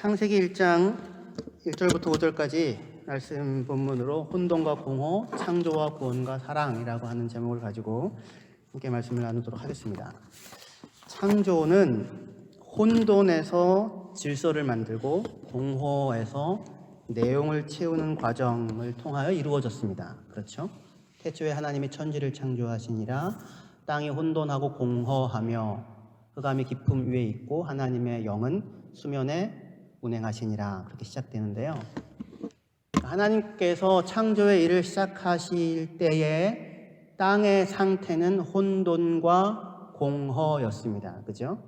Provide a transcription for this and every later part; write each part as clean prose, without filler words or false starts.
창세기 1장 1절부터 5절까지 말씀 본문으로 혼돈과 공허, 창조와 구원과 사랑이라고 하는 제목을 가지고 함께 말씀을 나누도록 하겠습니다. 창조는 혼돈에서 질서를 만들고 공허에서 내용을 채우는 과정을 통하여 이루어졌습니다. 그렇죠? 태초에 하나님이 천지를 창조하시니라. 땅이 혼돈하고 공허하며 흑암이 깊음 위에 있고 하나님의 영은 수면에 운행하시니라. 그렇게 시작되는데요. 하나님께서 창조의 일을 시작하실 때에 땅의 상태는 혼돈과 공허였습니다. 그죠?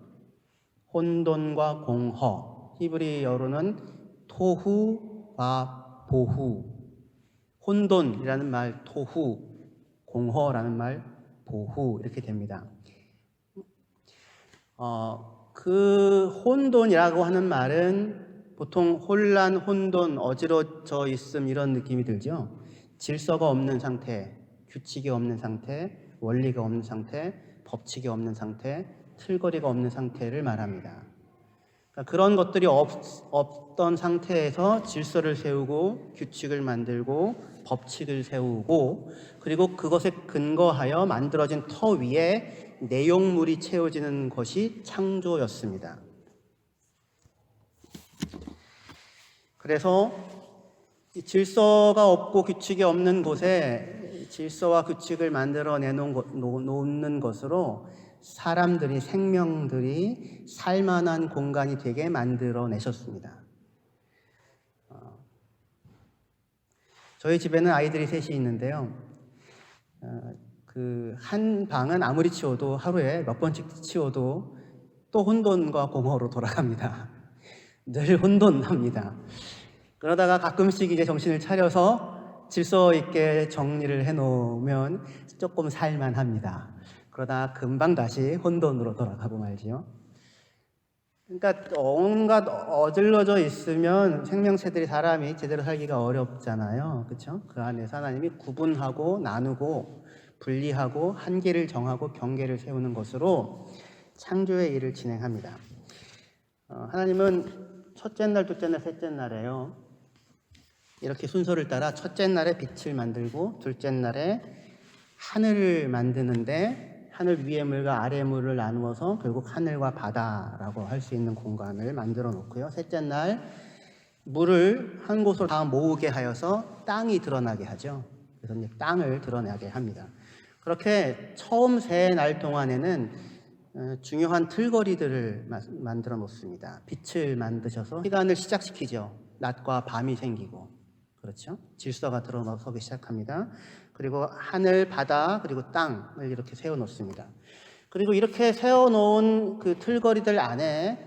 혼돈과 공허. 히브리어로는 토후와 보후. 혼돈이라는 말 토후, 공허라는 말 보후 이렇게 됩니다. 그 혼돈이라고 하는 말은 보통 혼란, 혼돈, 어지러져 있음 이런 느낌이 들죠. 질서가 없는 상태, 규칙이 없는 상태, 원리가 없는 상태, 법칙이 없는 상태, 틀거리가 없는 상태를 말합니다. 그러니까 그런 것들이 없던 상태에서 질서를 세우고 규칙을 만들고 법칙을 세우고 그리고 그것에 근거하여 만들어진 터 위에 내용물이 채워지는 것이 창조였습니다. 그래서 질서가 없고 규칙이 없는 곳에 질서와 규칙을 만들어 놓는 것으로 사람들이, 생명들이 살만한 공간이 되게 만들어 내셨습니다. 저희 집에는 아이들이 셋이 있는데요. 그 한 방은 아무리 치워도 하루에 몇 번씩 치워도 또 혼돈과 공허로 돌아갑니다. 늘 혼돈합니다. 그러다가 가끔씩 이제 정신을 차려서 질서 있게 정리를 해놓으면 조금 살만합니다. 그러다 금방 다시 혼돈으로 돌아가고 말지요. 그러니까 온갖 어질러져 있으면 생명체들이 사람이 제대로 살기가 어렵잖아요. 그렇죠? 그 안에서 하나님이 구분하고 나누고 분리하고 한계를 정하고 경계를 세우는 것으로 창조의 일을 진행합니다. 하나님은 첫째 날, 둘째 날, 셋째 날에요. 이렇게 순서를 따라 첫째 날에 빛을 만들고 둘째 날에 하늘을 만드는데 하늘 위의 물과 아래 물을 나누어서 결국 하늘과 바다라고 할 수 있는 공간을 만들어 놓고요. 셋째 날 물을 한 곳으로 다 모으게 하여서 땅이 드러나게 하죠. 그래서 이제 땅을 드러나게 합니다. 그렇게 처음 세 날 동안에는 중요한 틀거리들을 만들어 놓습니다. 빛을 만드셔서 시간을 시작시키죠. 낮과 밤이 생기고, 그렇죠? 질서가 드러나기 시작합니다. 그리고 하늘, 바다, 그리고 땅을 이렇게 세워놓습니다. 그리고 이렇게 세워놓은 그 틀거리들 안에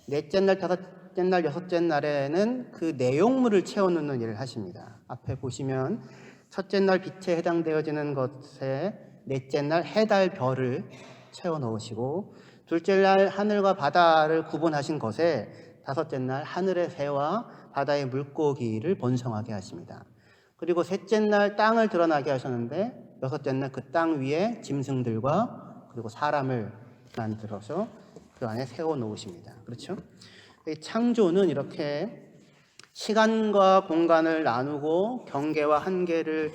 넷째 날, 다섯째 날, 여섯째 날에는 그 내용물을 채워놓는 일을 하십니다. 앞에 보시면 첫째 날 빛에 해당되어지는 것에 넷째 날 해, 달, 별을 채워넣으시고 둘째 날 하늘과 바다를 구분하신 것에 다섯째 날 하늘의 새와 바다의 물고기를 번성하게 하십니다. 그리고 셋째 날 땅을 드러나게 하셨는데 여섯째 날 그 땅 위에 짐승들과 그리고 사람을 만들어서 그 안에 세워놓으십니다. 그렇죠? 이 창조는 이렇게 시간과 공간을 나누고 경계와 한계를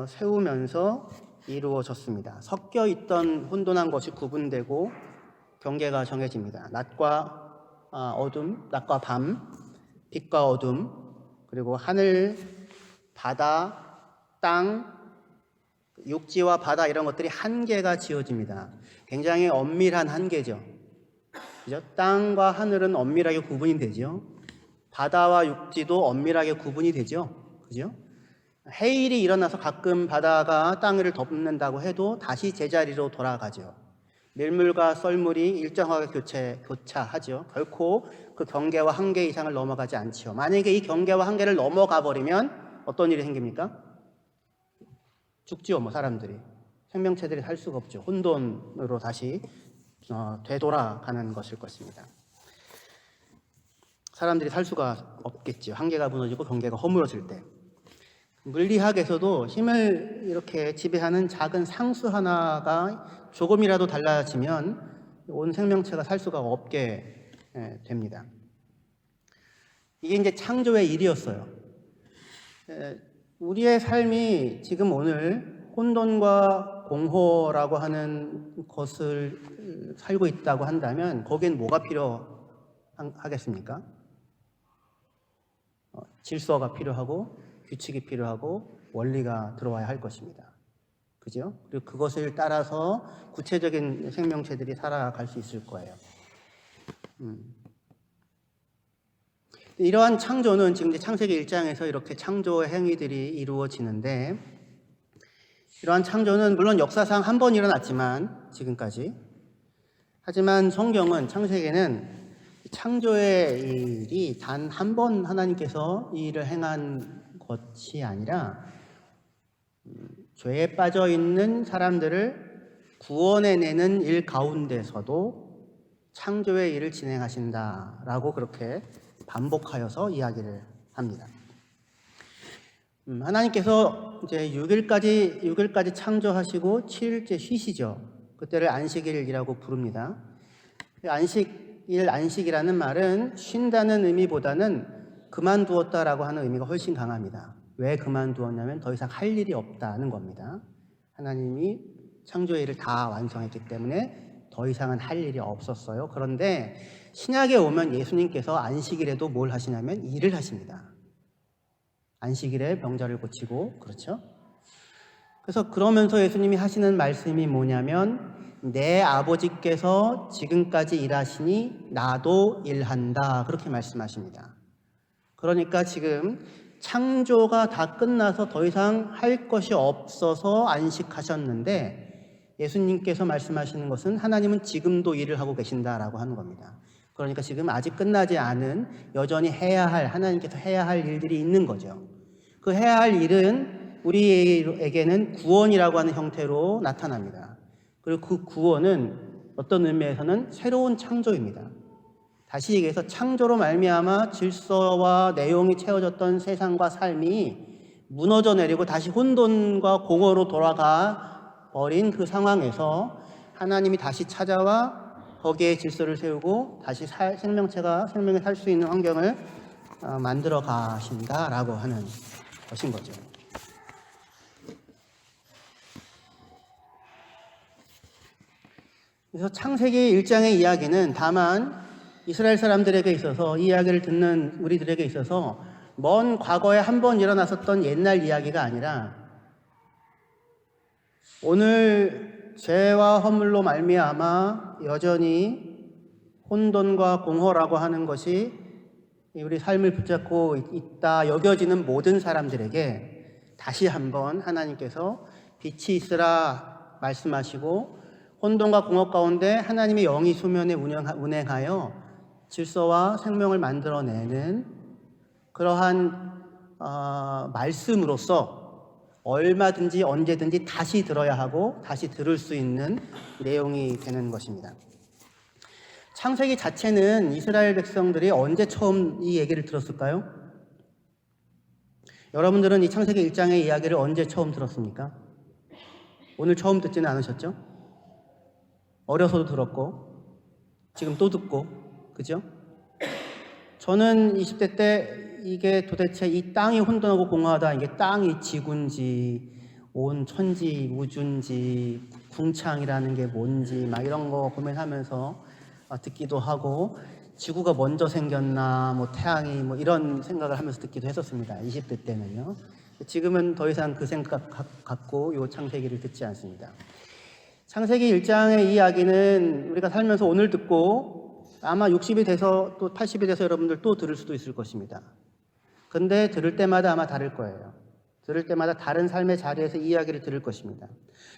세우면서 이루어졌습니다. 섞여 있던 혼돈한 것이 구분되고 경계가 정해집니다. 낮과 어둠, 낮과 밤, 빛과 어둠, 그리고 하늘, 바다, 땅, 육지와 바다 이런 것들이 한계가 지어집니다. 굉장히 엄밀한 한계죠. 그죠? 땅과 하늘은 엄밀하게 구분이 되죠. 바다와 육지도 엄밀하게 구분이 되죠. 그죠? 해일이 일어나서 가끔 바다가 땅을 덮는다고 해도 다시 제자리로 돌아가죠. 밀물과 썰물이 일정하게 교차하죠. 결코 그 경계와 한계 이상을 넘어가지 않지요. 만약에 이 경계와 한계를 넘어가 버리면 어떤 일이 생깁니까? 죽지요, 사람들이. 생명체들이 살 수가 없죠. 혼돈으로 다시 되돌아가는 것일 것입니다. 사람들이 살 수가 없겠죠. 한계가 무너지고 경계가 허물어질 때. 물리학에서도 힘을 이렇게 지배하는 작은 상수 하나가 조금이라도 달라지면 온 생명체가 살 수가 없게 됩니다. 이게 이제 창조의 일이었어요. 우리의 삶이 지금 오늘 혼돈과 공허라고 하는 것을 살고 있다고 한다면 거기엔 뭐가 필요하겠습니까? 질서가 필요하고 규칙이 필요하고 원리가 들어와야 할 것입니다. 그죠? 그리고 그것을 따라서 구체적인 생명체들이 살아갈 수 있을 거예요. 이러한 창조는 지금 창세기 1장에서 이렇게 창조의 행위들이 이루어지는데, 이러한 창조는 물론 역사상 한 번 일어났지만 지금까지, 하지만 성경은 창세기는 창조의 일이 단 한 번 하나님께서 이 일을 행한 것이 아니라 죄에 빠져 있는 사람들을 구원해내는 일 가운데서도 창조의 일을 진행하신다라고 그렇게 반복하여서 이야기를 합니다. 하나님께서 이제 6일까지 창조하시고 7일째 쉬시죠. 그때를 안식일이라고 부릅니다. 안식이라는 말은 쉰다는 의미보다는 그만두었다라고 하는 의미가 훨씬 강합니다. 왜 그만두었냐면 더 이상 할 일이 없다는 겁니다. 하나님이 창조의 일을 다 완성했기 때문에 더 이상은 할 일이 없었어요. 그런데 신약에 오면 예수님께서 안식일에도 뭘 하시냐면 일을 하십니다. 안식일에 병자를 고치고, 그렇죠? 그래서 그러면서 예수님이 하시는 말씀이 뭐냐면 내 아버지께서 지금까지 일하시니 나도 일한다, 그렇게 말씀하십니다. 그러니까 지금 창조가 다 끝나서 더 이상 할 것이 없어서 안식하셨는데, 예수님께서 말씀하시는 것은 하나님은 지금도 일을 하고 계신다라고 하는 겁니다. 그러니까 지금 아직 끝나지 않은, 여전히 하나님께서 해야 할 일들이 있는 거죠. 그 해야 할 일은 우리에게는 구원이라고 하는 형태로 나타납니다. 그리고 그 구원은 어떤 의미에서는 새로운 창조입니다. 다시 얘기해서 창조로 말미암아 질서와 내용이 채워졌던 세상과 삶이 무너져 내리고 다시 혼돈과 공허로 돌아가 버린 그 상황에서 하나님이 다시 찾아와 거기에 질서를 세우고 다시 생명이 살 수 있는 환경을 만들어 가신다라고 하는 것인 거죠. 그래서 창세기 1장의 이야기는 다만 이스라엘 사람들에게 있어서, 이 이야기를 듣는 우리들에게 있어서 먼 과거에 한 번 일어났었던 옛날 이야기가 아니라 오늘 죄와 허물로 말미암아 여전히 혼돈과 공허라고 하는 것이 우리 삶을 붙잡고 있다 여겨지는 모든 사람들에게 다시 한번 하나님께서 빛이 있으라 말씀하시고, 혼돈과 공허 가운데 하나님의 영이 수면에 운행하여 질서와 생명을 만들어내는 그러한 말씀으로서 얼마든지 언제든지 다시 들어야 하고 다시 들을 수 있는 내용이 되는 것입니다. 창세기 자체는 이스라엘 백성들이 언제 처음 이 얘기를 들었을까요? 여러분들은 이 창세기 1장의 이야기를 언제 처음 들었습니까? 오늘 처음 듣지는 않으셨죠? 어려서도 들었고 지금 또 듣고, 그죠? 저는 20대 때 이게 도대체 이 땅이 혼돈하고 공허하다, 이게 땅이 지구인지 온 천지 우주인지 궁창이라는 게 뭔지 막 이런 거 고민하면서 듣기도 하고, 지구가 먼저 생겼나 뭐 태양이 뭐 이런 생각을 하면서 듣기도 했었습니다. 20대 때는요. 지금은 더 이상 그 생각 갖고 이 창세기를 듣지 않습니다. 창세기 1장의 이야기는 우리가 살면서 오늘 듣고 아마 60이 돼서 또 80이 돼서 여러분들 또 들을 수도 있을 것입니다. 근데 들을 때마다 아마 다를 거예요. 들을 때마다 다른 삶의 자리에서 이야기를 들을 것입니다.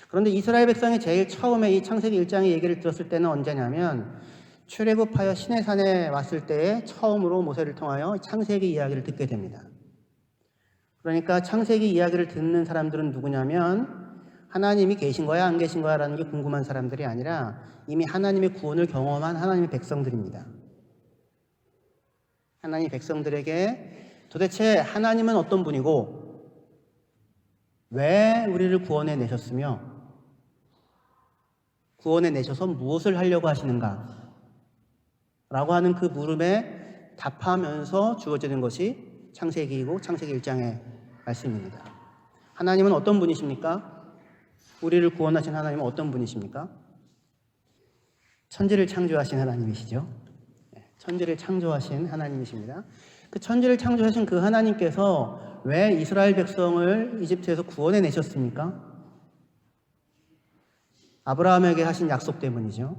그런데 이스라엘 백성이 제일 처음에 이 창세기 1장의 얘기를 들었을 때는 언제냐면 출애굽하여 시내산에 왔을 때에 처음으로 모세를 통하여 창세기 이야기를 듣게 됩니다. 그러니까 창세기 이야기를 듣는 사람들은 누구냐면 하나님이 계신 거야 안 계신 거야 라는 게 궁금한 사람들이 아니라 이미 하나님의 구원을 경험한 하나님의 백성들입니다. 하나님 백성들에게 도대체 하나님은 어떤 분이고 왜 우리를 구원해 내셨으며 구원해 내셔서 무엇을 하려고 하시는가 라고 하는 그 물음에 답하면서 주어지는 것이 창세기이고 창세기 1장의 말씀입니다. 하나님은 어떤 분이십니까? 우리를 구원하신 하나님은 어떤 분이십니까? 천지를 창조하신 하나님이시죠. 천지를 창조하신 하나님이십니다. 그 천지를 창조하신 그 하나님께서 왜 이스라엘 백성을 이집트에서 구원해 내셨습니까? 아브라함에게 하신 약속 때문이죠.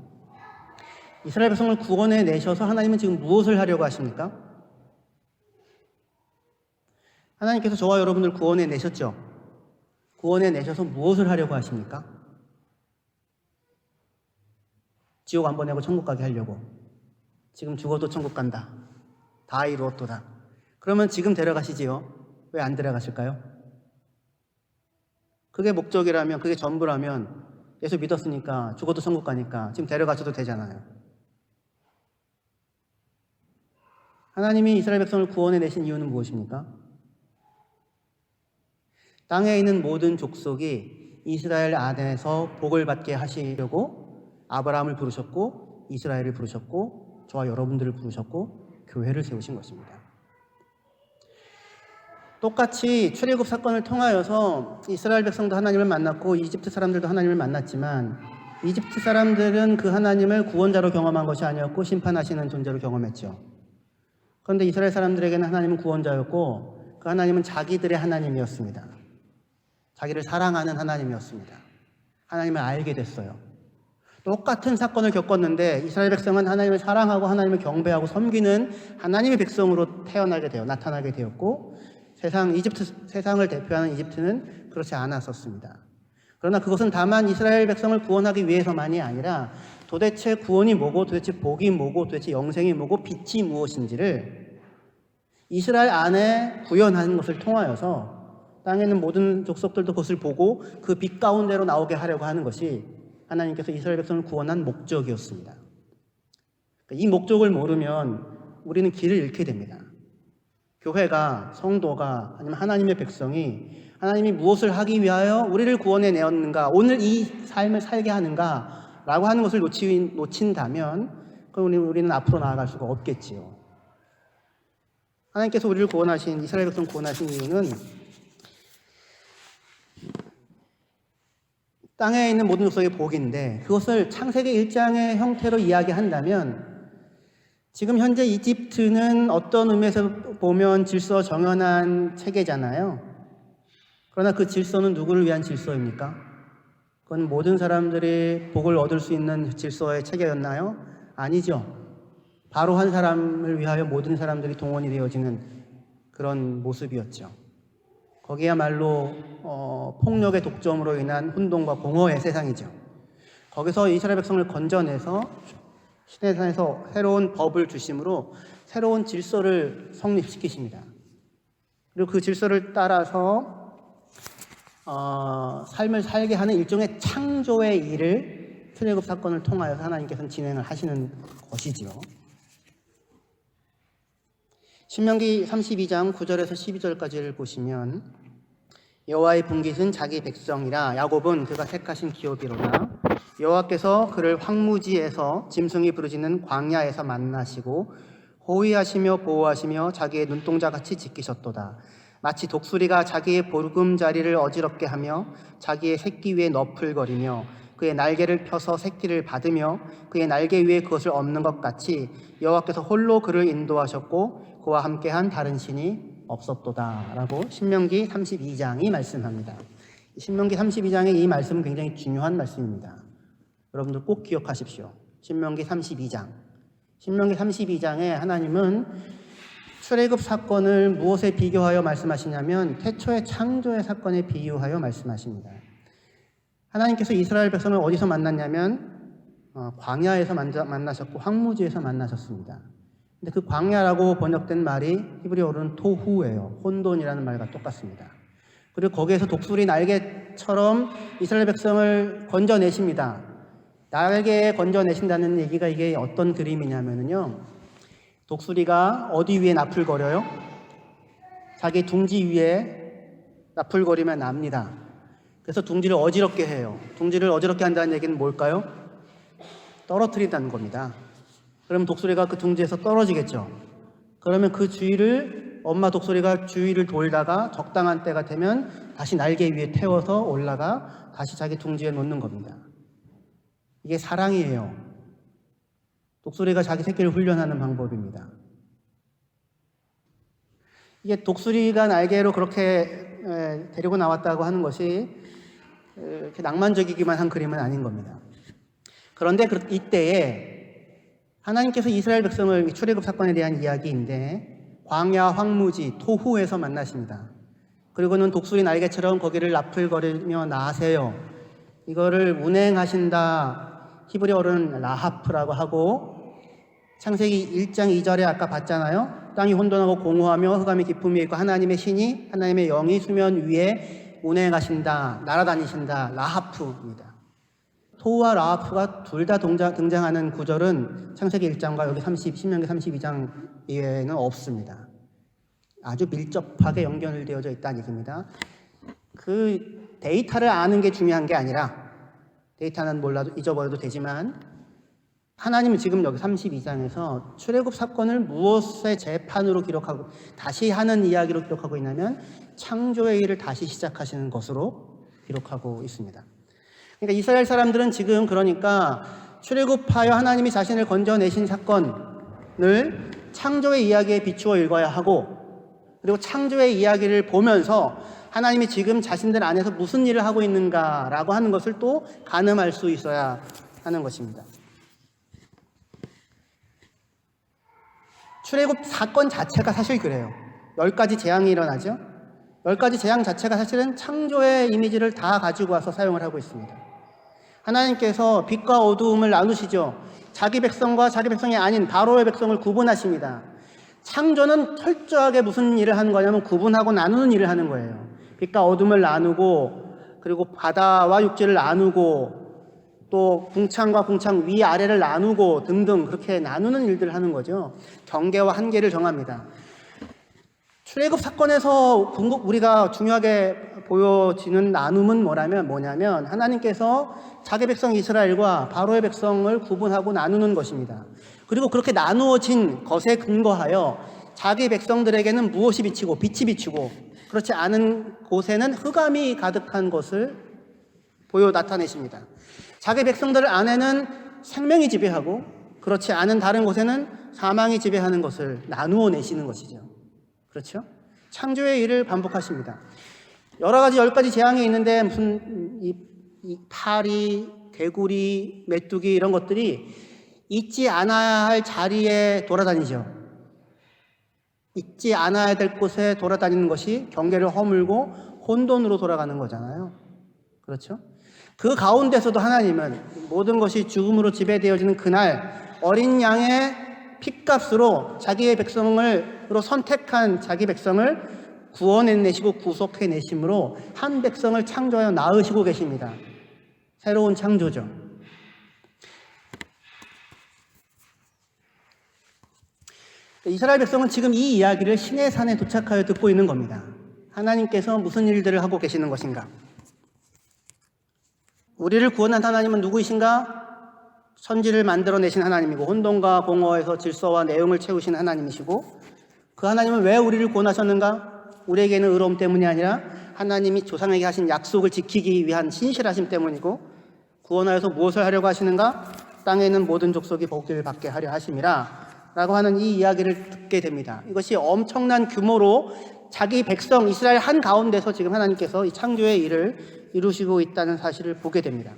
이스라엘 백성을 구원해 내셔서 하나님은 지금 무엇을 하려고 하십니까? 하나님께서 저와 여러분을 구원해 내셨죠. 구원해 내셔서 무엇을 하려고 하십니까? 지옥 안 보내고 천국 가게 하려고. 지금 죽어도 천국 간다. 다 이루었도다. 그러면 지금 데려가시지요. 왜 안 데려가실까요? 그게 목적이라면, 그게 전부라면 예수 믿었으니까 죽어도 천국 가니까 지금 데려가셔도 되잖아요. 하나님이 이스라엘 백성을 구원해 내신 이유는 무엇입니까? 땅에 있는 모든 족속이 이스라엘 안에서 복을 받게 하시려고 아브라함을 부르셨고 이스라엘을 부르셨고 저와 여러분들을 부르셨고 교회를 세우신 것입니다. 똑같이 출애굽 사건을 통하여서 이스라엘 백성도 하나님을 만났고 이집트 사람들도 하나님을 만났지만 이집트 사람들은 그 하나님을 구원자로 경험한 것이 아니었고 심판하시는 존재로 경험했죠. 그런데 이스라엘 사람들에게는 하나님은 구원자였고 그 하나님은 자기들의 하나님이었습니다. 자기를 사랑하는 하나님이었습니다. 하나님을 알게 됐어요. 똑같은 사건을 겪었는데 이스라엘 백성은 하나님을 사랑하고 하나님을 경배하고 섬기는 하나님의 백성으로 나타나게 되었고 세상을 대표하는 이집트는 그렇지 않았었습니다. 그러나 그것은 다만 이스라엘 백성을 구원하기 위해서만이 아니라 도대체 구원이 뭐고 도대체 복이 뭐고 도대체 영생이 뭐고 빛이 무엇인지를 이스라엘 안에 구현하는 것을 통하여서 땅에 있는 모든 족속들도 그것을 보고 그 빛 가운데로 나오게 하려고 하는 것이 하나님께서 이스라엘 백성을 구원한 목적이었습니다. 이 목적을 모르면 우리는 길을 잃게 됩니다. 교회가, 성도가, 아니면 하나님의 백성이 하나님이 무엇을 하기 위하여 우리를 구원해 내었는가, 오늘 이 삶을 살게 하는가 라고 하는 것을 놓친다면 그럼 우리는 앞으로 나아갈 수가 없겠지요. 하나님께서 우리를 구원하신, 이스라엘 백성 구원하신 이유는 땅에 있는 모든 족속의 복인데 그것을 창세기 1장의 형태로 이야기한다면 지금 현재 이집트는 어떤 의미에서 보면 질서 정연한 체계잖아요. 그러나 그 질서는 누구를 위한 질서입니까? 그건 모든 사람들이 복을 얻을 수 있는 질서의 체계였나요? 아니죠. 바로 한 사람을 위하여 모든 사람들이 동원이 되어지는 그런 모습이었죠. 거기야말로 폭력의 독점으로 인한 혼돈과 공허의 세상이죠. 거기서 이스라엘 백성을 건져내서 시내산에서 새로운 법을 주심으로 새로운 질서를 성립시키십니다. 그리고 그 질서를 따라서 삶을 살게 하는 일종의 창조의 일을 출애굽 사건을 통하여서 하나님께서는 진행을 하시는 것이지요. 신명기 32장 9절에서 12절까지를 보시면 여호와의 분깃은 자기 백성이라 야곱은 그가 택하신 기업이로다. 여호와께서 그를 황무지에서 짐승이 부르짖는 광야에서 만나시고 호위하시며 보호하시며 자기의 눈동자같이 지키셨도다. 마치 독수리가 자기의 보금자리를 어지럽게 하며 자기의 새끼 위에 너풀거리며 그의 날개를 펴서 새끼를 받으며 그의 날개 위에 그것을 엎는 것 같이 여호와께서 홀로 그를 인도하셨고 그와 함께한 다른 신이 없었도다 라고 신명기 32장이 말씀합니다. 신명기 32장의 이 말씀은 굉장히 중요한 말씀입니다. 여러분들 꼭 기억하십시오. 신명기 32장. 신명기 32장에 하나님은 출애굽 사건을 무엇에 비교하여 말씀하시냐면 태초의 창조의 사건에 비유하여 말씀하십니다. 하나님께서 이스라엘 백성을 어디서 만났냐면 광야에서 만나셨고 황무지에서 만나셨습니다. 근데 그 광야라고 번역된 말이 히브리어로는 토후예요. 혼돈이라는 말과 똑같습니다. 그리고 거기에서 독수리 날개처럼 이스라엘 백성을 건져내십니다. 날개에 건져내신다는 얘기가 이게 어떤 그림이냐면요. 독수리가 어디 위에 나풀거려요? 자기 둥지 위에 나풀거리면 납니다. 그래서 둥지를 어지럽게 해요. 둥지를 어지럽게 한다는 얘기는 뭘까요? 떨어뜨린다는 겁니다. 그러면 독수리가 그 둥지에서 떨어지겠죠. 그러면 그 주위를 엄마 독수리가 주위를 돌다가 적당한 때가 되면 다시 날개 위에 태워서 올라가 다시 자기 둥지에 놓는 겁니다. 이게 사랑이에요. 독수리가 자기 새끼를 훈련하는 방법입니다. 이게 독수리가 날개로 그렇게 데리고 나왔다고 하는 것이 이렇게 낭만적이기만 한 그림은 아닌 겁니다. 그런데 이때에 하나님께서 이스라엘 백성을 출애굽 사건에 대한 이야기인데 광야 황무지 토후에서 만나십니다. 그리고는 독수리 날개처럼 거기를 나풀거리며 나세요. 이거를 운행하신다. 히브리어로는 라하프라고 하고 창세기 1장 2절에 아까 봤잖아요. 땅이 혼돈하고 공허하며 흑암이 깊음이 있고 하나님의 신이 하나님의 영이 수면 위에 운행하신다. 날아다니신다. 라하프입니다. 토우와 라하프가 둘 다 등장하는 구절은 창세기 1장과 여기 신명기 32장 이외에는 없습니다. 아주 밀접하게 연결되어져 있다는 얘기입니다. 그 데이터를 아는 게 중요한 게 아니라 데이터는 몰라도 잊어버려도 되지만 하나님은 지금 여기 32장에서 출애굽 사건을 무엇의 재판으로 기록하고 다시 하는 이야기로 기록하고 있냐면 창조의 일을 다시 시작하시는 것으로 기록하고 있습니다. 그러니까 이스라엘 사람들은 지금 그러니까 출애굽하여 하나님이 자신을 건져내신 사건을 창조의 이야기에 비추어 읽어야 하고 그리고 창조의 이야기를 보면서 하나님이 지금 자신들 안에서 무슨 일을 하고 있는가라고 하는 것을 또 가늠할 수 있어야 하는 것입니다. 출애굽 사건 자체가 사실 그래요. 10가지 재앙이 일어나죠. 10가지 재앙 자체가 사실은 창조의 이미지를 다 가지고 와서 사용을 하고 있습니다. 하나님께서 빛과 어두움을 나누시죠. 자기 백성과 자기 백성이 아닌 바로의 백성을 구분하십니다. 창조는 철저하게 무슨 일을 하는 거냐면 구분하고 나누는 일을 하는 거예요. 빛과 어둠을 나누고 그리고 바다와 육지를 나누고 또 궁창과 궁창 위아래를 나누고 등등 그렇게 나누는 일들을 하는 거죠. 경계와 한계를 정합니다. 출애굽 사건에서 우리가 중요하게 보여지는 나눔은 뭐냐면 하나님께서 자기 백성 이스라엘과 바로의 백성을 구분하고 나누는 것입니다. 그리고 그렇게 나누어진 것에 근거하여 자기 백성들에게는 무엇이 비치고 빛이 비치고 그렇지 않은 곳에는 흑암이 가득한 것을 보여 나타내십니다. 자기 백성들 안에는 생명이 지배하고 그렇지 않은 다른 곳에는 사망이 지배하는 것을 나누어 내시는 것이죠. 그렇죠? 창조의 일을 반복하십니다. 여러 가지 10가지 재앙이 있는데 무슨 이 파리, 개구리, 메뚜기 이런 것들이 있지 않아야 할 자리에 돌아다니죠. 있지 않아야 될 곳에 돌아다니는 것이 경계를 허물고 혼돈으로 돌아가는 거잖아요. 그렇죠? 그 가운데서도 하나님은 모든 것이 죽음으로 지배되어지는 그날 어린 양의 핏값으로 자기의 백성으로 선택한 자기 백성을 구원해내시고 구속해내심으로 한 백성을 창조하여 낳으시고 계십니다. 새로운 창조죠. 이스라엘 백성은 지금 이 이야기를 신의 산에 도착하여 듣고 있는 겁니다. 하나님께서 무슨 일들을 하고 계시는 것인가? 우리를 구원한 하나님은 누구이신가? 천지를 만들어내신 하나님이고 혼돈과 공허에서 질서와 내용을 채우신 하나님이시고 그 하나님은 왜 우리를 구원하셨는가? 우리에게는 의로움 때문이 아니라 하나님이 조상에게 하신 약속을 지키기 위한 신실하심 때문이고 구원하여서 무엇을 하려고 하시는가? 땅에 있는 모든 족속이 복을 받게 하려 하심이라 라고 하는 이 이야기를 듣게 됩니다. 이것이 엄청난 규모로 자기 백성 이스라엘 한가운데서 지금 하나님께서 이 창조의 일을 이루시고 있다는 사실을 보게 됩니다.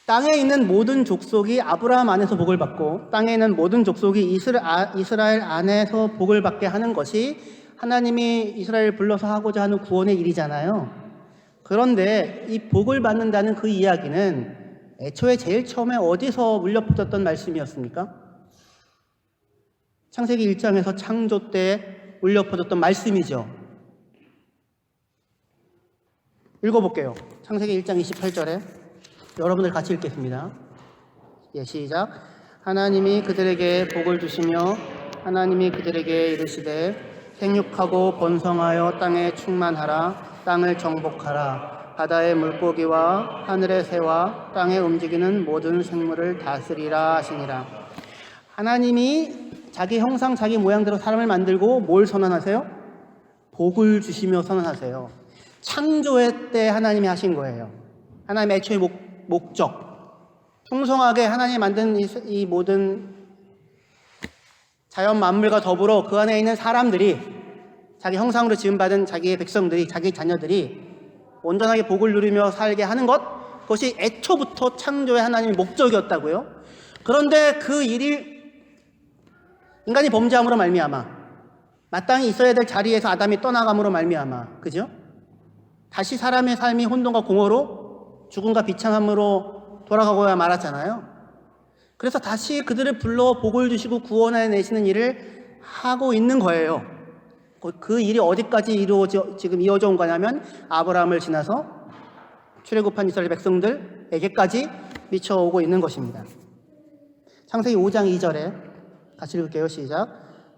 땅에 있는 모든 족속이 아브라함 안에서 복을 받고 땅에 있는 모든 족속이 이스라엘 안에서 복을 받게 하는 것이 하나님이 이스라엘을 불러서 하고자 하는 구원의 일이잖아요. 그런데 이 복을 받는다는 그 이야기는 애초에 제일 처음에 어디서 물려붙었던 말씀이었습니까? 창세기 1장에서 창조 때 물려붙었던 말씀이죠. 읽어볼게요. 창세기 1장 28절에 여러분들 같이 읽겠습니다. 예, 시작. 하나님이 그들에게 복을 주시며 하나님이 그들에게 이르시되 생육하고 번성하여 땅에 충만하라. 땅을 정복하라. 바다의 물고기와 하늘의 새와 땅에 움직이는 모든 생물을 다스리라 하시니라. 하나님이 자기 형상, 자기 모양대로 사람을 만들고 뭘 선언하세요? 복을 주시며 선언하세요. 창조의 때 하나님이 하신 거예요. 하나님의 애초의 목적. 풍성하게 하나님이 만든 이 모든 자연 만물과 더불어 그 안에 있는 사람들이, 자기 형상으로 지음받은 자기의 백성들이, 자기 자녀들이 온전하게 복을 누리며 살게 하는 것, 그것이 애초부터 창조의 하나님의 목적이었다고요. 그런데 그 일이 인간이 범죄함으로 말미암아, 마땅히 있어야 될 자리에서 아담이 떠나감으로 말미암아, 그죠? 다시 사람의 삶이 혼돈과 공허로 죽음과 비참함으로 돌아가고야 말았잖아요. 그래서 다시 그들을 불러 복을 주시고 구원해 내시는 일을 하고 있는 거예요. 그 일이 어디까지 지금 이어져 온 거냐면 아브라함을 지나서 출애굽한 이스라엘 백성들에게까지 미쳐오고 있는 것입니다. 창세기 5장 2절에 같이 읽을게요. 시작.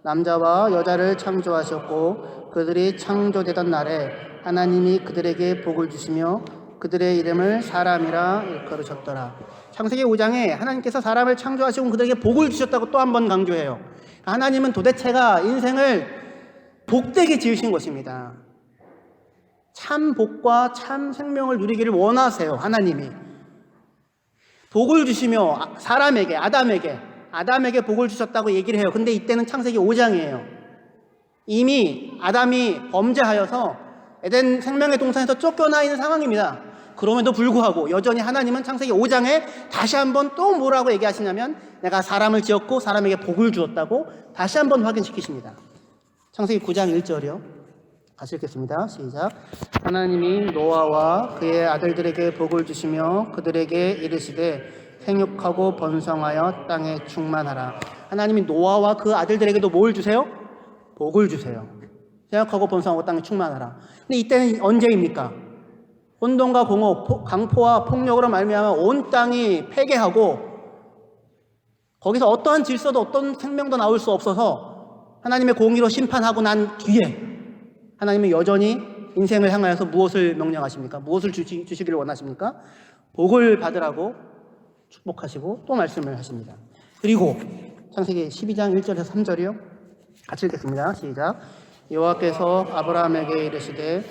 남자와 여자를 창조하셨고 그들이 창조되던 날에 하나님이 그들에게 복을 주시며 그들의 이름을 사람이라 일컬으셨더라. 창세기 5장에 하나님께서 사람을 창조하시고 그들에게 복을 주셨다고 또 한 번 강조해요. 하나님은 도대체가 인생을 복되게 지으신 것입니다. 참 복과 참 생명을 누리기를 원하세요. 하나님이 복을 주시며 사람에게, 아담에게 복을 주셨다고 얘기를 해요. 근데 이때는 창세기 5장이에요. 이미 아담이 범죄하여서 에덴 생명의 동산에서 쫓겨나 있는 상황입니다. 그럼에도 불구하고 여전히 하나님은 창세기 5장에 다시 한번 또 뭐라고 얘기하시냐면 내가 사람을 지었고 사람에게 복을 주었다고 다시 한번 확인시키십니다. 창세기 9장 1절이요. 같이 읽겠습니다. 시작. 하나님이 노아와 그의 아들들에게 복을 주시며 그들에게 이르시되 생육하고 번성하여 땅에 충만하라. 하나님이 노아와 그 아들들에게도 뭘 주세요? 복을 주세요. 생육하고 번성하고 땅에 충만하라. 근데 이때는 언제입니까? 혼돈과 공허, 강포와 폭력으로 말미암아 온 땅이 폐괴하고 거기서 어떠한 질서도 어떤 생명도 나올 수 없어서 하나님의 공의로 심판하고 난 뒤에 하나님은 여전히 인생을 향하여서 무엇을 명령하십니까? 무엇을 주시기를 원하십니까? 복을 받으라고 축복하시고 또 말씀을 하십니다. 그리고 창세기 12장 1절에서 3절이요. 같이 읽겠습니다. 시작. 여호와께서 아브라함에게 이르시되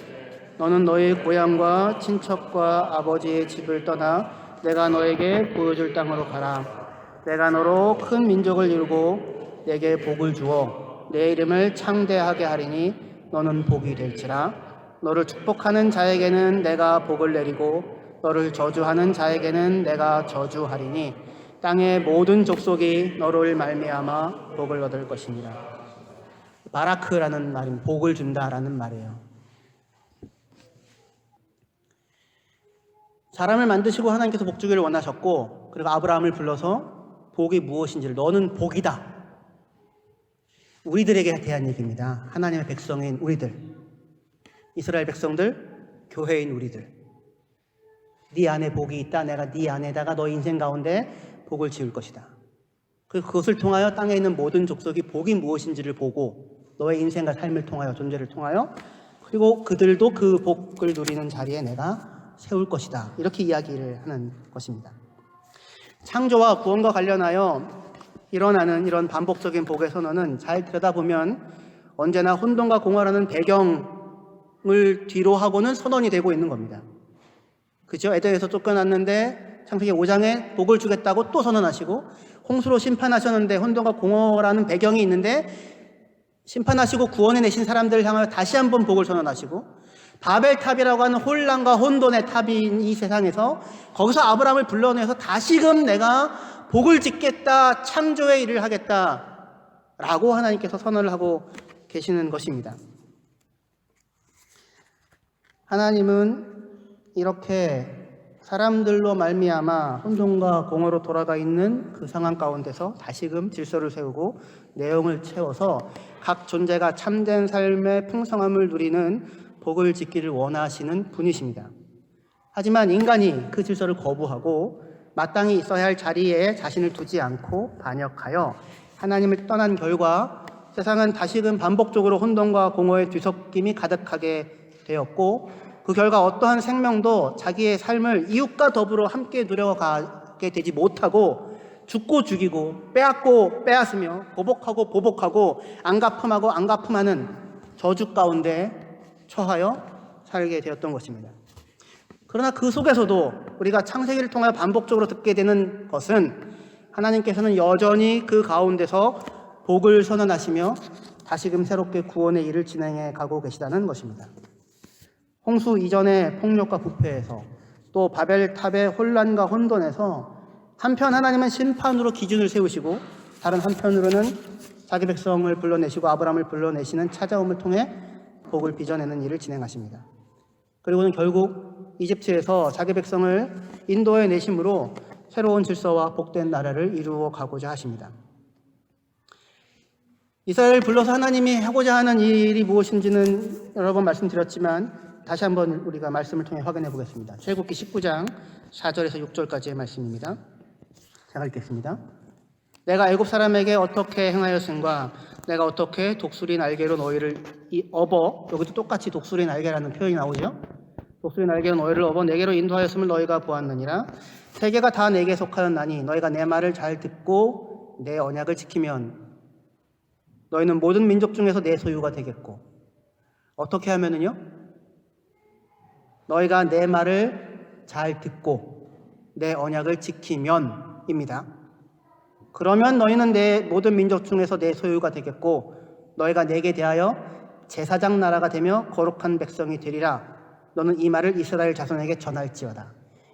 너는 너의 고향과 친척과 아버지의 집을 떠나 내가 너에게 보여줄 땅으로 가라. 내가 너로 큰 민족을 이루고 내게 복을 주어 내 이름을 창대하게 하리니 너는 복이 될지라. 너를 축복하는 자에게는 내가 복을 내리고 너를 저주하는 자에게는 내가 저주하리니 땅의 모든 족속이 너를 말미암아 복을 얻을 것이니라. 바라크라는 말은 복을 준다라는 말이에요. 사람을 만드시고 하나님께서 복 주기를 원하셨고 그리고 아브라함을 불러서 복이 무엇인지를 너는 복이다. 우리들에게 대한 얘기입니다. 하나님의 백성인 우리들, 이스라엘 백성들, 교회인 우리들. 네 안에 복이 있다. 내가 네 안에다가 너 인생 가운데 복을 지을 것이다. 그것을 통하여 땅에 있는 모든 족속이 복이 무엇인지를 보고 너의 인생과 삶을 통하여, 존재를 통하여, 그리고 그들도 그 복을 누리는 자리에 내가 세울 것이다. 이렇게 이야기를 하는 것입니다. 창조와 구원과 관련하여 일어나는 이런 반복적인 복의 선언은 잘 들여다보면 언제나 혼돈과 공허라는 배경을 뒤로 하고는 선언이 되고 있는 겁니다. 그죠? 에덴에서 쫓겨났는데 창세기 5장에 복을 주겠다고 또 선언하시고, 홍수로 심판하셨는데 혼돈과 공허라는 배경이 있는데 심판하시고 구원해내신 사람들을 향하여 다시 한번 복을 선언하시고, 바벨탑이라고 하는 혼란과 혼돈의 탑인 이 세상에서 거기서 아브라함을 불러내서 다시금 내가 복을 짓겠다, 창조의 일을 하겠다 라고 하나님께서 선언을 하고 계시는 것입니다. 하나님은 이렇게 사람들로 말미암아 혼돈과 공허로 돌아가 있는 그 상황 가운데서 다시금 질서를 세우고 내용을 채워서 각 존재가 참된 삶의 풍성함을 누리는 복을 짓기를 원하시는 분이십니다. 하지만 인간이 그 질서를 거부하고 마땅히 있어야 할 자리에 자신을 두지 않고 반역하여 하나님을 떠난 결과 세상은 다시금 반복적으로 혼돈과 공허의 뒤섞임이 가득하게 되었고, 그 결과 어떠한 생명도 자기의 삶을 이웃과 더불어 함께 누려가게 되지 못하고 죽고 죽이고 빼앗고 빼앗으며 보복하고 보복하고 안갚음하고 안갚음하는 저주 가운데 처하여 살게 되었던 것입니다. 그러나 그 속에서도 우리가 창세기를 통하여 반복적으로 듣게 되는 것은 하나님께서는 여전히 그 가운데서 복을 선언하시며 다시금 새롭게 구원의 일을 진행해 가고 계시다는 것입니다. 홍수 이전의 폭력과 부패에서 또 바벨탑의 혼란과 혼돈에서 한편 하나님은 심판으로 기준을 세우시고 다른 한편으로는 자기 백성을 불러내시고 아브라함을 불러내시는 찾아옴을 통해 복을 빚어내는 일을 진행하십니다. 그리고는 결국 이집트에서 자기 백성을 인도해 내심으로 새로운 질서와 복된 나라를 이루어 가고자 하십니다. 이스라엘을 불러서 하나님이 하고자 하는 일이 무엇인지는 여러 번 말씀드렸지만 다시 한번 우리가 말씀을 통해 확인해 보겠습니다. 출애굽기 19장 4절에서 6절까지의 말씀입니다. 제가 읽겠습니다. 내가 애굽 사람에게 어떻게 행하였은가, 내가 어떻게 독수리 날개로 너희를 업어, 여기도 똑같이 독수리 날개라는 표현이 나오죠. 독수리 날개로 너희를 업어 내게로 인도하였음을 너희가 보았느니라. 세계가 다 내게 속하였나니 너희가 내 말을 잘 듣고 내 언약을 지키면 너희는 모든 민족 중에서 내 소유가 되겠고, 어떻게 하면은요? 너희가 내 말을 잘 듣고 내 언약을 지키면 입니다. 그러면 너희는 내 모든 민족 중에서 내 소유가 되겠고 너희가 내게 대하여 제사장 나라가 되며 거룩한 백성이 되리라. 너는 이 말을 이스라엘 자손에게 전할지어다.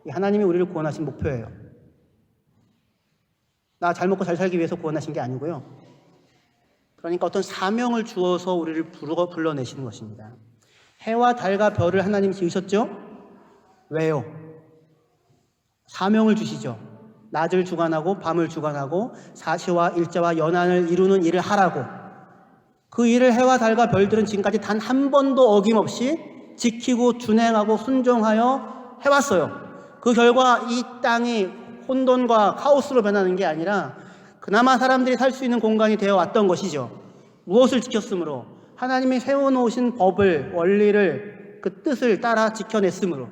하나님이 우리를 구원하신 목표예요. 나 잘 먹고 잘 살기 위해서 구원하신 게 아니고요. 그러니까 어떤 사명을 주어서 우리를 불러내시는 것입니다. 해와 달과 별을 하나님이 지으셨죠? 왜요? 사명을 주시죠. 낮을 주관하고 밤을 주관하고 사시와 일자와 연한을 이루는 일을 하라고. 그 일을 해와 달과 별들은 지금까지 단 한 번도 어김없이 지키고 준행하고 순종하여 해왔어요. 그 결과 이 땅이 혼돈과 카오스로 변하는 게 아니라 그나마 사람들이 살 수 있는 공간이 되어 왔던 것이죠. 무엇을 지켰으므로? 하나님이 세워놓으신 법을, 원리를, 그 뜻을 따라 지켜냈으므로.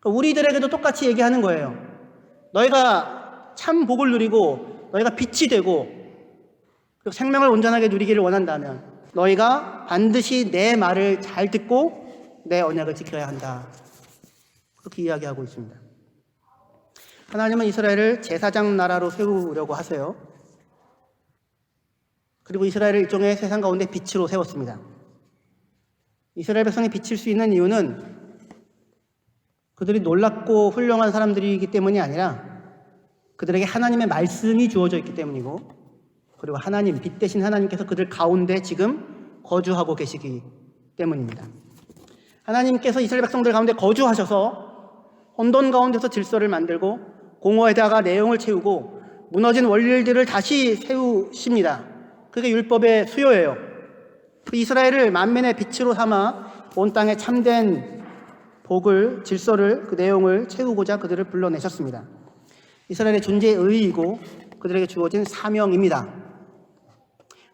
우리들에게도 똑같이 얘기하는 거예요. 너희가 참 복을 누리고 너희가 빛이 되고 그리고 생명을 온전하게 누리기를 원한다면 너희가 반드시 내 말을 잘 듣고 내 언약을 지켜야 한다. 그렇게 이야기하고 있습니다. 하나님은 이스라엘을 제사장 나라로 세우려고 하세요. 그리고 이스라엘을 일종의 세상 가운데 빛으로 세웠습니다. 이스라엘 백성이 비칠 수 있는 이유는 그들이 놀랍고 훌륭한 사람들이기 때문이 아니라 그들에게 하나님의 말씀이 주어져 있기 때문이고, 그리고 하나님, 빛 대신 하나님께서 그들 가운데 지금 거주하고 계시기 때문입니다. 하나님께서 이스라엘 백성들 가운데 거주하셔서 혼돈 가운데서 질서를 만들고 공허에다가 내용을 채우고 무너진 원리들을 다시 세우십니다. 그게 율법의 수요예요. 그 이스라엘을 만민의 빛으로 삼아 온 땅에 참된 복을, 질서를, 그 내용을 채우고자 그들을 불러내셨습니다. 이스라엘의 존재의 의의이고 그들에게 주어진 사명입니다.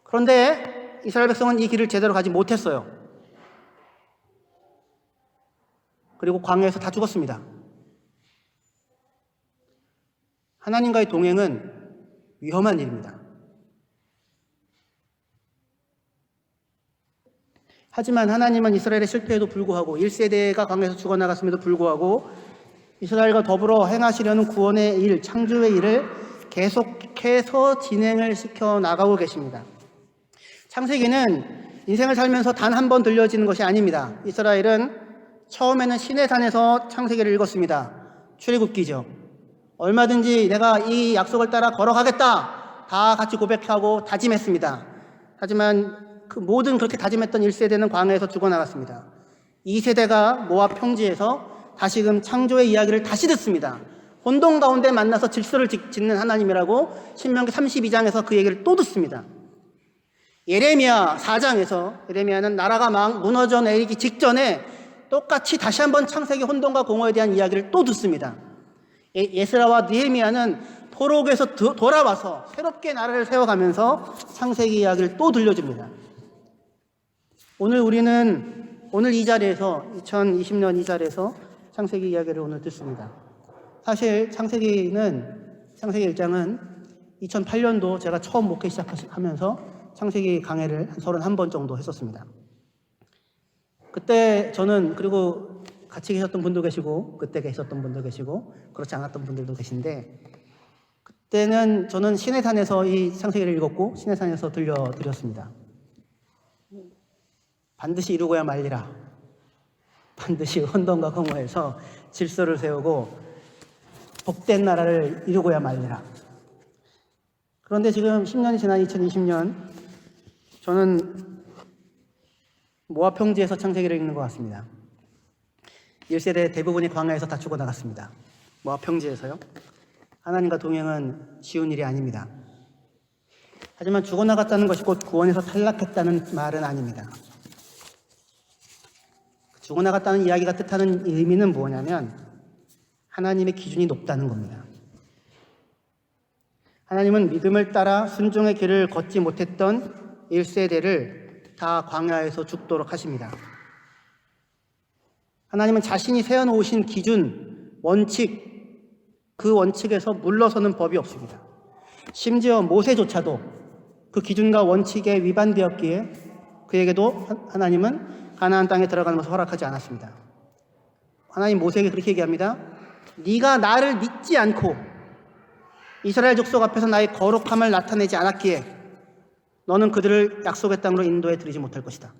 그런데 이스라엘 백성은 이 길을 제대로 가지 못했어요. 그리고 광야에서 다 죽었습니다. 하나님과의 동행은 위험한 일입니다. 하지만 하나님은 이스라엘의 실패에도 불구하고 1세대가 광야에서 죽어나갔음에도 불구하고 이스라엘과 더불어 행하시려는 구원의 일, 창조의 일을 계속해서 진행을 시켜 나가고 계십니다. 창세기는 인생을 살면서 단 한 번 들려지는 것이 아닙니다. 이스라엘은 처음에는 시내 산에서 창세기를 읽었습니다. 출애굽기죠. 얼마든지 내가 이 약속을 따라 걸어가겠다. 다 같이 고백하고 다짐했습니다. 하지만 그 모든 그렇게 다짐했던 1세대는 광야에서 죽어나갔습니다. 2세대가 모압 평지에서 다시금 창조의 이야기를 다시 듣습니다. 혼돈 가운데 만나서 질서를 짓는 하나님이라고 신명기 32장에서 그 얘기를 또 듣습니다. 예레미야 4장에서 예레미야는 나라가 무너져 내리기 직전에 똑같이 다시 한번 창세기 혼돈과 공허에 대한 이야기를 또 듣습니다. 예스라와 느헤미야는 포로기에서 돌아와서 새롭게 나라를 세워가면서 창세기 이야기를 또 들려줍니다. 오늘 이 자리에서 2020년 이 자리에서 창세기 이야기를 오늘 듣습니다. 사실 창세기는 창세기 1장은 2008년도 제가 처음 목회 시작하면서 창세기 강해를 한 31번 정도 했었습니다. 그때 저는, 그리고 같이 계셨던 분도 계시고 그때 계셨던 분도 계시고 그렇지 않았던 분들도 계신데, 그때는 저는 시내산에서 이 창세기를 읽었고 시내산에서 들려드렸습니다. 반드시 이루고야 말리라. 반드시 혼돈과 공허에서 질서를 세우고 복된 나라를 이루고야 말리라. 그런데 지금 10년이 지난 2020년, 저는 모압 평지에서 창세기를 읽는 것 같습니다. 1세대 대부분이 광야에서 다 죽어나갔습니다. 모압 평지에서요. 하나님과 동행은 쉬운 일이 아닙니다. 하지만 죽어나갔다는 것이 곧 구원에서 탈락했다는 말은 아닙니다. 죽어나갔다는 이야기가 뜻하는 의미는 뭐냐면 하나님의 기준이 높다는 겁니다. 하나님은 믿음을 따라 순종의 길을 걷지 못했던 1세대를 다 광야에서 죽도록 하십니다. 하나님은 자신이 세워놓으신 기준, 원칙, 그 원칙에서 물러서는 법이 없습니다. 심지어 모세조차도 그 기준과 원칙에 위반되었기에 그에게도 하나님은 가나안 땅에 들어가는 것을 허락하지 않았습니다. 하나님 모세에게 그렇게 얘기합니다. 네가 나를 믿지 않고 이스라엘 족속 앞에서 나의 거룩함을 나타내지 않았기에 너는 그들을 약속의 땅으로 인도해 드리지 못할 것이다.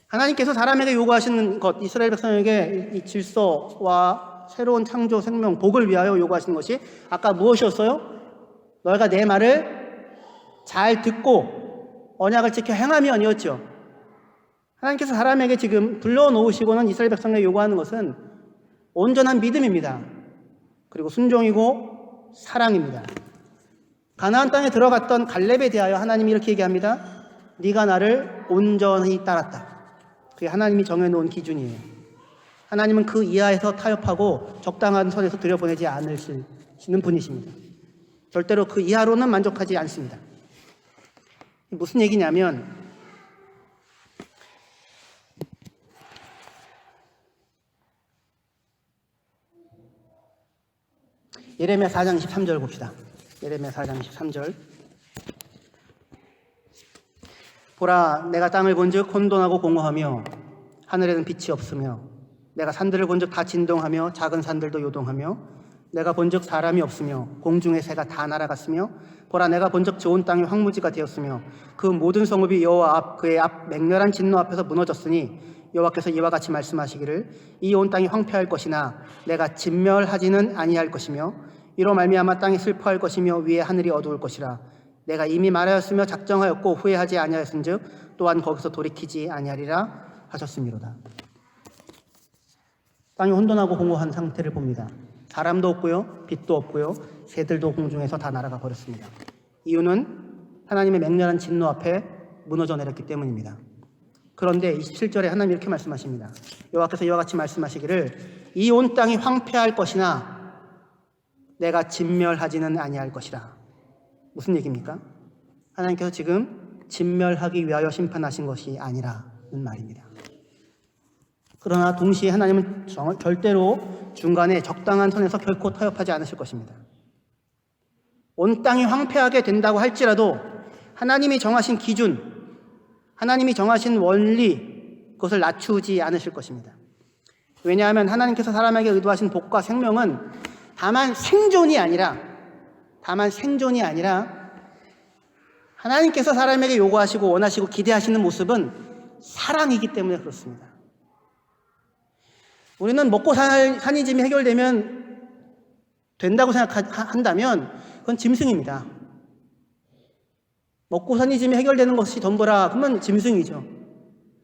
하나님께서 사람에게 요구하시는 것, 이스라엘 백성에게 이 질서와 새로운 창조, 생명, 복을 위하여 요구하시는 것이 아까 무엇이었어요? 너희가 내 말을 잘 듣고 언약을 지켜 행하면이었죠. 하나님께서 사람에게 지금 불러놓으시고는 이스라엘 백성에게 요구하는 것은 온전한 믿음입니다. 그리고 순종이고 사랑입니다. 가나안 땅에 들어갔던 갈렙에 대하여 하나님이 이렇게 얘기합니다. 네가 나를 온전히 따랐다. 그게 하나님이 정해놓은 기준이에요. 하나님은 그 이하에서 타협하고 적당한 선에서 들여보내지 않으시는 분이십니다. 절대로 그 이하로는 만족하지 않습니다. 무슨 얘기냐면 예레미야 4장 23절 봅시다. 예레미야 4장 23절. 보라, 내가 땅을 본즉 혼돈하고 공허하며 하늘에는 빛이 없으며 내가 산들을 본즉 다 진동하며 작은 산들도 요동하며 내가 본즉 사람이 없으며 공중의 새가 다 날아갔으며 보라, 내가 본즉 좋은 땅이 황무지가 되었으며 그 모든 성읍이 여호와 앞 그의 앞 맹렬한 진노 앞에서 무너졌으니 여호와께서 이와 같이 말씀하시기를 이 온 땅이 황폐할 것이나 내가 진멸하지는 아니할 것이며 이로 말미암아 땅이 슬퍼할 것이며 위에 하늘이 어두울 것이라. 내가 이미 말하였으며 작정하였고 후회하지 아니하였은즉 또한 거기서 돌이키지 아니하리라 하셨음이로다. 땅이 혼돈하고 공허한 상태를 봅니다. 사람도 없고요, 빛도 없고요, 새들도 공중에서 다 날아가 버렸습니다. 이유는 하나님의 맹렬한 진노 앞에 무너져 내렸기 때문입니다. 그런데 27절에 하나님이 이렇게 말씀하십니다. 여호와께서 이와 같이 말씀하시기를 이 온 땅이 황폐할 것이나 내가 진멸하지는 아니할 것이라. 무슨 얘기입니까? 하나님께서 지금 진멸하기 위하여 심판하신 것이 아니라는 말입니다. 그러나 동시에 하나님은 절대로 중간에 적당한 선에서 결코 타협하지 않으실 것입니다. 온 땅이 황폐하게 된다고 할지라도 하나님이 정하신 기준, 하나님이 정하신 원리, 그것을 낮추지 않으실 것입니다. 왜냐하면 하나님께서 사람에게 의도하신 복과 생명은 다만 생존이 아니라 하나님께서 사람에게 요구하시고 원하시고 기대하시는 모습은 사랑이기 때문에 그렇습니다. 우리는 먹고 사니 짐이 해결되면 된다고 생각한다면 그건 짐승입니다. 먹고 사니 짐이 해결되는 것이 전부라 그러면 짐승이죠.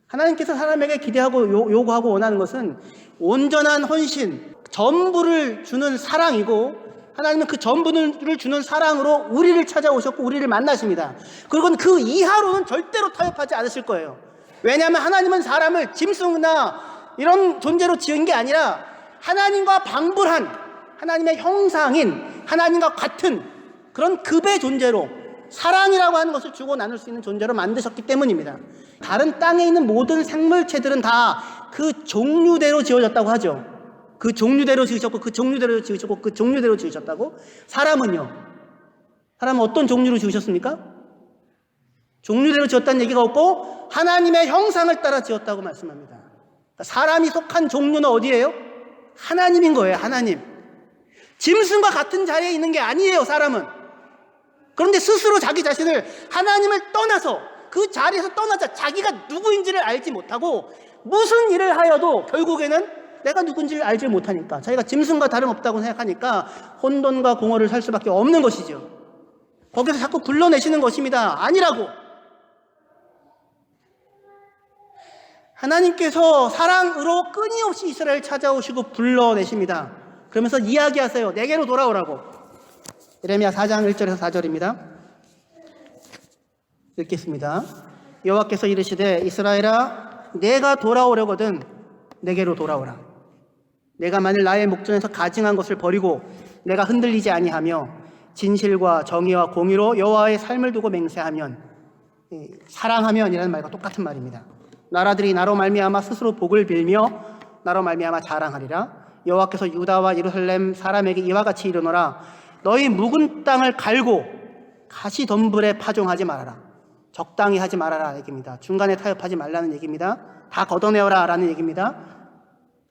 하나님께서 사람에게 기대하고 요구하고 원하는 것은 온전한 헌신, 전부를 주는 사랑이고 하나님은 그 전부를 주는 사랑으로 우리를 찾아오셨고 우리를 만나십니다. 그리고 그 이하로는 절대로 타협하지 않으실 거예요. 왜냐하면 하나님은 사람을 짐승이나 이런 존재로 지은 게 아니라 하나님과 방불한 하나님의 형상인 하나님과 같은 그런 급의 존재로 사랑이라고 하는 것을 주고 나눌 수 있는 존재로 만드셨기 때문입니다. 다른 땅에 있는 모든 생물체들은 다 그 종류대로 지어졌다고 하죠. 그 종류대로 지으셨고 그 종류대로 지으셨고 그 종류대로 지으셨다고? 사람은요? 사람은 어떤 종류로 지으셨습니까? 종류대로 지었다는 얘기가 없고 하나님의 형상을 따라 지었다고 말씀합니다. 사람이 속한 종류는 어디예요? 하나님인 거예요. 하나님. 짐승과 같은 자리에 있는 게 아니에요. 사람은. 그런데 스스로 자기 자신을 하나님을 떠나서 그 자리에서 떠나자 자기가 누구인지를 알지 못하고 무슨 일을 하여도 결국에는 내가 누군지를 알지 못하니까 자기가 짐승과 다름없다고 생각하니까 혼돈과 공허를 살 수밖에 없는 것이죠. 거기서 자꾸 불러내시는 것입니다. 아니라고. 하나님께서 사랑으로 끊임없이 이스라엘 찾아오시고 불러내십니다. 그러면서 이야기하세요. 내게로 돌아오라고. 예레미야 4장 1절에서 4절입니다. 읽겠습니다. 여호와께서 이르시되 이스라엘아 내가 돌아오려거든 내게로 돌아오라. 내가 만일 나의 목전에서 가증한 것을 버리고 내가 흔들리지 아니하며 진실과 정의와 공의로 여호와의 삶을 두고 맹세하면, 사랑하면이라는 말과 똑같은 말입니다. 나라들이 나로 말미암아 스스로 복을 빌며 나로 말미암아 자랑하리라. 여호와께서 유다와 예루살렘 사람에게 이와 같이 이르노라. 너희 묵은 땅을 갈고 가시덤불에 파종하지 말아라. 적당히 하지 말아라 얘기입니다. 중간에 타협하지 말라는 얘기입니다. 다 걷어내어라 라는 얘기입니다.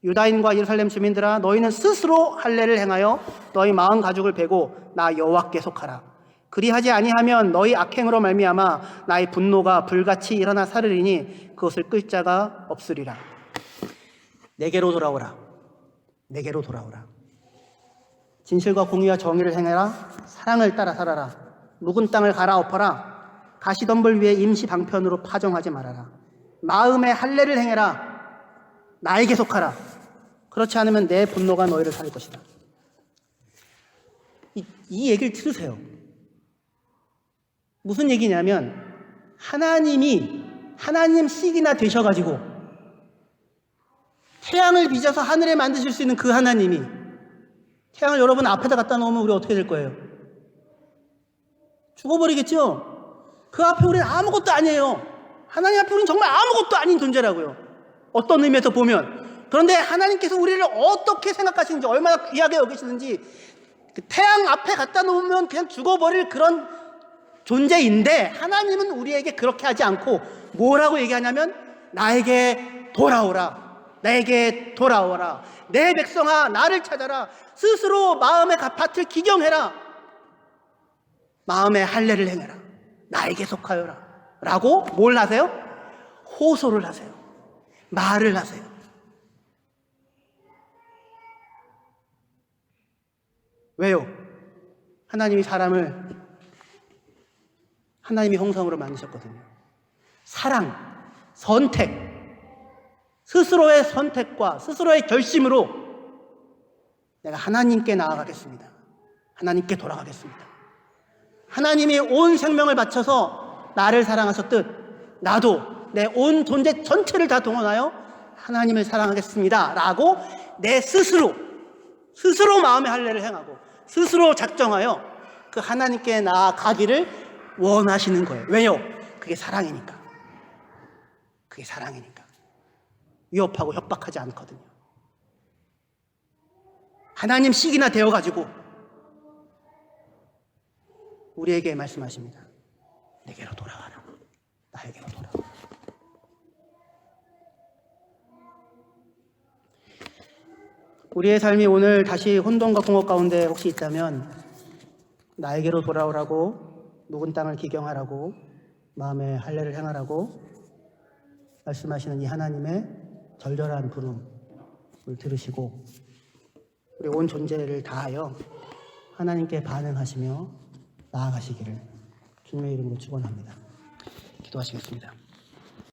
유다인과 예루살렘 주민들아 너희는 스스로 할례를 행하여 너희 마음 가죽을 베고 나 여호와께 속하라. 그리하지 아니하면 너희 악행으로 말미암아 나의 분노가 불같이 일어나 사르리니 그것을 끌 자가 없으리라. 내게로 돌아오라. 내게로 돌아오라. 진실과 공의와 정의를 행해라. 사랑을 따라 살아라. 묵은 땅을 갈아엎어라. 가시덤불 위에 임시 방편으로 파종하지 말아라. 마음의 할례를 행해라. 나에게 속하라. 그렇지 않으면 내 분노가 너희를 살릴 것이다. 이 얘기를 들으세요. 무슨 얘기냐면 하나님이 하나님씩이나 되셔가지고 태양을 빚어서 하늘에 만드실 수 있는 그 하나님이 태양을 여러분 앞에다 갖다 놓으면 우리 어떻게 될 거예요? 죽어버리겠죠? 그 앞에 우리는 아무것도 아니에요. 하나님 앞에 우리는 정말 아무것도 아닌 존재라고요. 어떤 의미에서 보면. 그런데 하나님께서 우리를 어떻게 생각하시는지, 얼마나 귀하게 여기시는지, 그 태양 앞에 갖다 놓으면 그냥 죽어버릴 그런 존재인데 하나님은 우리에게 그렇게 하지 않고 뭐라고 얘기하냐면 나에게 돌아오라. 나에게 돌아오라. 내 백성아 나를 찾아라. 스스로 마음의 밭을 기경해라. 마음의 할례를 행해라. 나에게 속하여라. 라고 뭘 하세요? 호소를 하세요. 말을 하세요. 왜요? 하나님이 사람을 하나님의 형상으로 만드셨거든요. 사랑, 선택, 스스로의 선택과 스스로의 결심으로 내가 하나님께 나아가겠습니다. 하나님께 돌아가겠습니다. 하나님이 온 생명을 바쳐서 나를 사랑하셨듯 나도 내 온 존재 전체를 다 동원하여 하나님을 사랑하겠습니다. 라고 내 스스로 마음의 할례를 행하고 스스로 작정하여 그 하나님께 나아가기를 원하시는 거예요. 왜요? 그게 사랑이니까. 그게 사랑이니까. 위협하고 협박하지 않거든요. 하나님씩이나 되어가지고 우리에게 말씀하십니다. 내게로 돌아가라. 나에게로 돌아가라. 우리의 삶이 오늘 다시 혼돈과 공허 가운데 혹시 있다면 나에게로 돌아오라고, 묵은 땅을 기경하라고, 마음의 할례를 행하라고 말씀하시는 이 하나님의 절절한 부름을 들으시고 우리 온 존재를 다하여 하나님께 반응하시며 나아가시기를 주님의 이름으로 축원합니다. 기도하시겠습니다.